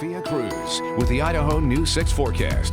Sophia Cruz with the Idaho News 6 forecast.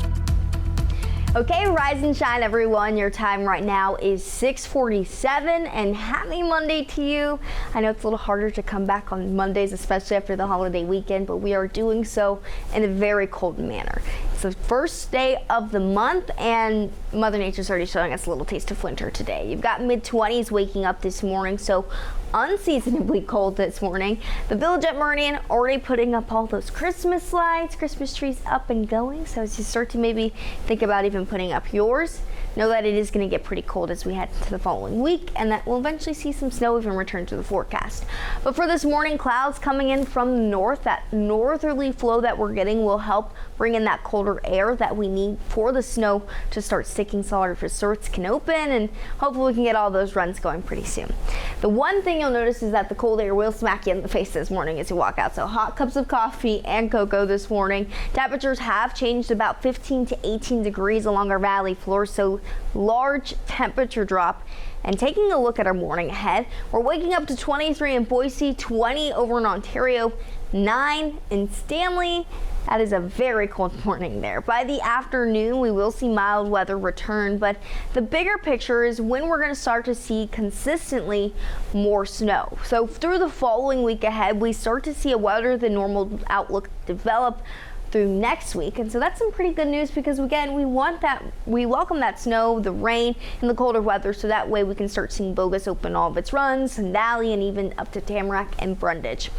Okay, rise and shine everyone. Your time right now is 6:47 and happy Monday to you. I know it's a little harder to come back on Mondays, especially after the holiday weekend, but we are doing so in a very cold manner. It's the first day of the month and Mother Nature's already showing us a little taste of winter today. You've got mid-20s waking up this morning, so unseasonably cold this morning. The Village at Meridian already putting up all those Christmas lights, Christmas trees up and going. So as you start to maybe think about even putting up yours, know that it is going to get pretty cold as we head into the following week, and that we'll eventually see some snow even return to the forecast. But for this morning, clouds coming in from the north. That northerly flow that we're getting will help bring in that colder air that we need for the snow to start sticking so our sorts can open, and hopefully we can get all those runs going pretty soon. The one thing you'll notice is that the cold air will smack you in the face this morning as you walk out. So hot cups of coffee and cocoa this morning. Temperatures have changed about 15 to 18 degrees along our valley floor, so large temperature drop. And taking a look at our morning ahead, we're waking up to 23 in Boise, 20 over in Ontario, 9 in Stanley. That is a very cold morning there. By the afternoon, we will see mild weather return, but the bigger picture is when we're going to start to see consistently more snow. So through the following week ahead, we start to see a wetter than normal outlook develop through next week, and so that's some pretty good news because again we welcome that snow, the rain, and the colder weather, so that way we can start seeing Bogus open all of its runs, and Valley, and even up to Tamarack and Brundage.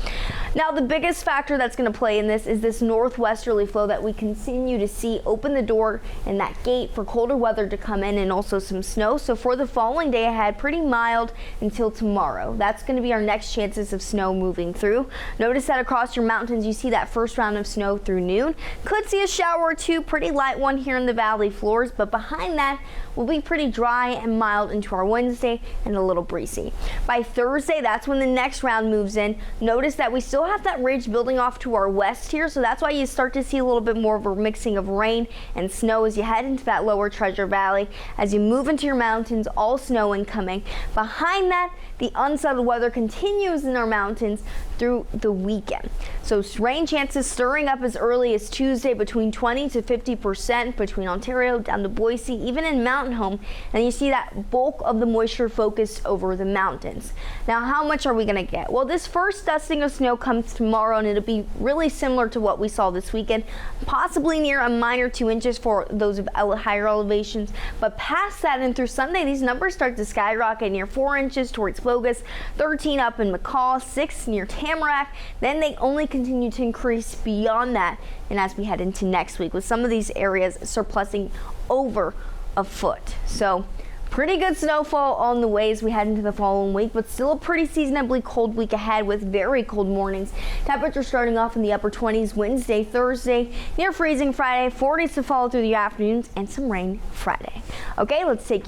Now the biggest factor that's going to play in this is this northwesterly flow that we continue to see open the door and that gate for colder weather to come in, and also some snow. So for the following day ahead, pretty mild until tomorrow. That's going to be our next chances of snow moving through. Notice that across your mountains you see that first round of snow through noon. Could see a shower or two, pretty light one here in the valley floors, but behind that will be pretty dry and mild into our Wednesday and a little breezy. By Thursday, that's when the next round moves in. Notice that we still have that ridge building off to our west here, so that's why you start to see a little bit more of a mixing of rain and snow as you head into that lower Treasure Valley. As you move into your mountains, all snow incoming. Behind that, the unsettled weather continues in our mountains through the weekend. So rain chances stirring up as early as Tuesday between 20 to 50% between Ontario down to Boise, even in Mountain Home, and you see that bulk of the moisture focused over the mountains. Now how much are we going to get? Well, this first dusting of snow comes tomorrow, and it'll be really similar to what we saw this weekend, possibly near a minor 2 inches for those of higher elevations, but past that and through Sunday these numbers start to skyrocket near 4 inches towards Bogus, 13 up in McCall, 6 near Tamarack, then they only continue to increase beyond that, and as we head into next week with some of these areas surpassing over a foot. So pretty good snowfall on the way as we head into the following week, but still a pretty seasonably cold week ahead with very cold mornings. Temperatures starting off in the upper 20s Wednesday, Thursday, near freezing Friday, 40s to follow through the afternoons, and some rain Friday. Okay, let's take you